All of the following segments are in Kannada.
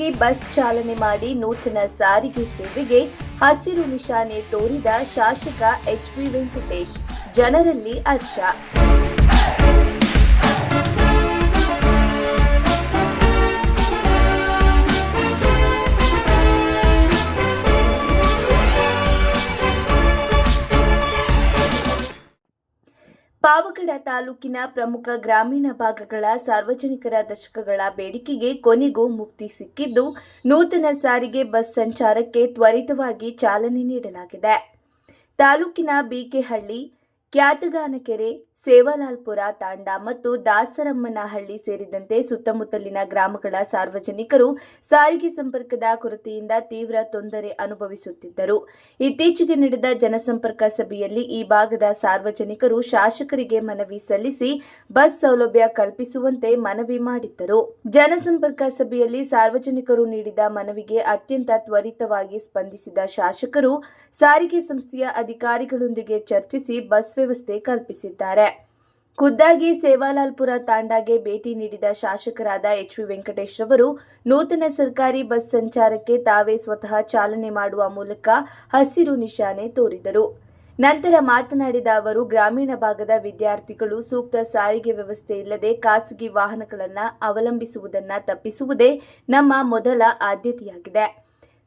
ಖುದ್ದಾಗಿ ಬಸ್ ಚಾಲನೆ ಮಾಡಿ ನೂತನ ಸಾರಿಗೆ ಸೇವೆಗೆ ಹಸಿರು ನಿಶಾನೆ ತೋರಿದ ಶಾಸಕ ಎಚ್.ವಿ. ವೆಂಕಟೇಶ್. ಜನರಲ್ಲಿ ಹರ್ಷ. ಪಾವಗಡ ತಾಲೂಕಿನ ಪ್ರಮುಖ ಗ್ರಾಮೀಣ ಭಾಗಗಳ ಸಾರ್ವಜನಿಕರ ದಶಕಗಳ ಬೇಡಿಕೆಗೆ ಕೊನೆಗೂ ಮುಕ್ತಿ ಸಿಕ್ಕಿದ್ದು, ನೂತನ ಸಾರಿಗೆ ಬಸ್ ಸಂಚಾರಕ್ಕೆ ತ್ವರಿತವಾಗಿ ಚಾಲನೆ ನೀಡಲಾಗಿದೆ. ತಾಲೂಕಿನ ಬಿಕೆಹಳ್ಳಿ, ಕ್ಯಾತಗಾನಕೆರೆ, ಸೇವಾಲಾಲ್ಪುರ ತಾಂಡ ಮತ್ತು ದಾಸರಮ್ಮನಹಳ್ಳಿ ಸೇರಿದಂತೆ ಸುತ್ತಮುತ್ತಲಿನ ಗ್ರಾಮಗಳ ಸಾರ್ವಜನಿಕರು ಸಾರಿಗೆ ಸಂಪರ್ಕದ ಕೊರತೆಯಿಂದ ತೀವ್ರ ತೊಂದರೆ ಅನುಭವಿಸುತ್ತಿದ್ದರು. ಇತ್ತೀಚೆಗೆ ನಡೆದ ಜನಸಂಪರ್ಕ ಸಭೆಯಲ್ಲಿ ಈ ಭಾಗದ ಸಾರ್ವಜನಿಕರು ಶಾಸಕರಿಗೆ ಮನವಿ ಸಲ್ಲಿಸಿ ಬಸ್ ಸೌಲಭ್ಯ ಕಲ್ಪಿಸುವಂತೆ ಮನವಿ ಮಾಡಿದ್ದರು. ಜನಸಂಪರ್ಕ ಸಭೆಯಲ್ಲಿ ಸಾರ್ವಜನಿಕರು ನೀಡಿದ ಮನವಿಗೆ ಅತ್ಯಂತ ತ್ವರಿತವಾಗಿ ಸ್ಪಂದಿಸಿದ ಶಾಸಕರು ಸಾರಿಗೆ ಸಂಸ್ಥೆಯ ಅಧಿಕಾರಿಗಳೊಂದಿಗೆ ಚರ್ಚಿಸಿ ಬಸ್ ವ್ಯವಸ್ಥೆ ಕಲ್ಪಿಸಿದ್ದಾರೆ. ಖುದ್ದಾಗಿ ಸೇವಾಲಾಲ್ಪುರ ತಾಂಡಾಗೆ ಭೇಟಿ ನೀಡಿದ ಶಾಸಕರಾದ ಎಚ್.ವಿ. ವೆಂಕಟೇಶ್ ರವರು ನೂತನ ಸರ್ಕಾರಿ ಬಸ್ ಸಂಚಾರಕ್ಕೆ ತಾವೇ ಸ್ವತಃ ಚಾಲನೆ ಮಾಡುವ ಮೂಲಕ ಹಸಿರು ನಿಶಾನೆ ತೋರಿದರು. ನಂತರ ಮಾತನಾಡಿದ ಅವರು, ಗ್ರಾಮೀಣ ಭಾಗದ ವಿದ್ಯಾರ್ಥಿಗಳು ಸೂಕ್ತ ಸಾರಿಗೆ ವ್ಯವಸ್ಥೆ ಇಲ್ಲದೆ ಖಾಸಗಿ ವಾಹನಗಳನ್ನು ಅವಲಂಬಿಸುವುದನ್ನು ತಪ್ಪಿಸುವುದೇ ನಮ್ಮ ಮೊದಲ ಆದ್ಯತೆಯಾಗಿದೆ.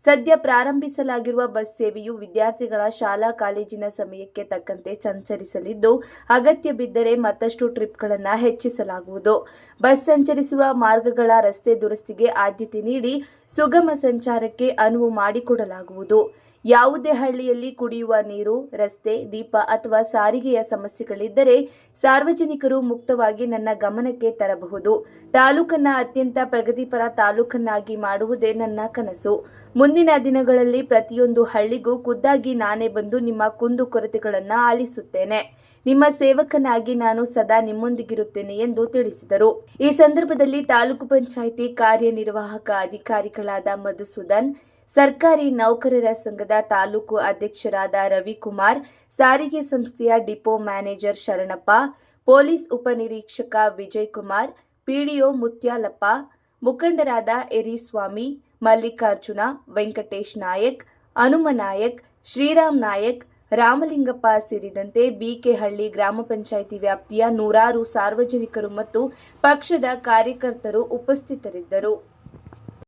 ಸದ್ಯ ಪ್ರಾರಂಭಿಸಲಾಗಿರುವ ಬಸ್ ಸೇವೆಯು ವಿದ್ಯಾರ್ಥಿಗಳ ಶಾಲಾ ಕಾಲೇಜಿನ ಸಮಯಕ್ಕೆ ತಕ್ಕಂತೆ ಸಂಚರಿಸಲಿದ್ದು, ಅಗತ್ಯ ಬಿದ್ದರೆ ಮತ್ತಷ್ಟು ಟ್ರಿಪ್ಗಳನ್ನು ಹೆಚ್ಚಿಸಲಾಗುವುದು. ಬಸ್ ಸಂಚರಿಸುವ ಮಾರ್ಗಗಳ ರಸ್ತೆ ದುರಸ್ತಿಗೆ ಆದ್ಯತೆ ನೀಡಿ ಸುಗಮ ಸಂಚಾರಕ್ಕೆ ಅನುವು ಮಾಡಿಕೊಡಲಾಗುವುದು. ಯಾವುದೇ ಹಳ್ಳಿಯಲ್ಲಿ ಕುಡಿಯುವ ನೀರು, ರಸ್ತೆ, ದೀಪ ಅಥವಾ ಸಾರಿಗೆಯ ಸಮಸ್ಯೆಗಳಿದ್ದರೆ ಸಾರ್ವಜನಿಕರು ಮುಕ್ತವಾಗಿ ನನ್ನ ಗಮನಕ್ಕೆ ತರಬಹುದು. ತಾಲೂಕನ್ನ ಅತ್ಯಂತ ಪ್ರಗತಿಪರ ತಾಲೂಕನ್ನಾಗಿ ಮಾಡುವುದೇ ನನ್ನ ಕನಸು. ಮುಂದಿನ ದಿನಗಳಲ್ಲಿ ಪ್ರತಿಯೊಂದು ಹಳ್ಳಿಗೂ ಖುದ್ದಾಗಿ ನಾನೇ ಬಂದು ನಿಮ್ಮ ಕುಂದು ಕೊರತೆಗಳನ್ನು ಆಲಿಸುತ್ತೇನೆ. ನಿಮ್ಮ ಸೇವಕನಾಗಿ ನಾನು ಸದಾ ನಿಮ್ಮೊಂದಿಗಿರುತ್ತೇನೆ ಎಂದು ತಿಳಿಸಿದರು. ಈ ಸಂದರ್ಭದಲ್ಲಿ ತಾಲೂಕು ಪಂಚಾಯಿತಿ ಕಾರ್ಯನಿರ್ವಾಹಕ ಅಧಿಕಾರಿಗಳಾದ ಮಧುಸೂದನ್, ಸರ್ಕಾರಿ ನೌಕರರ ಸಂಘದ ತಾಲೂಕು ಅಧ್ಯಕ್ಷರಾದ ರವಿಕುಮಾರ್, ಸಾರಿಗೆ ಸಂಸ್ಥೆಯ ಡಿಪೋ ಮ್ಯಾನೇಜರ್ ಶರಣಪ್ಪ, ಪೊಲೀಸ್ ಉಪನಿರೀಕ್ಷಕ ವಿಜಯಕುಮಾರ್, ಪಿಡಿಒ ಮುತ್ಯಾಲಪ್ಪ, ಮುಖಂಡರಾದ ಎರಿಸ್ವಾಮಿ, ಮಲ್ಲಿಕಾರ್ಜುನ, ವೆಂಕಟೇಶ್ ನಾಯಕ್, ಹನುಮನಾಯಕ್, ಶ್ರೀರಾಮ್ ನಾಯಕ್, ರಾಮಲಿಂಗಪ್ಪ ಸೇರಿದಂತೆ ಬಿಕೆಹಳ್ಳಿ ಗ್ರಾಮ ಪಂಚಾಯಿತಿ ವ್ಯಾಪ್ತಿಯ ನೂರಾರು ಸಾರ್ವಜನಿಕರು ಮತ್ತು ಪಕ್ಷದ ಕಾರ್ಯಕರ್ತರು ಉಪಸ್ಥಿತರಿದ್ದರು.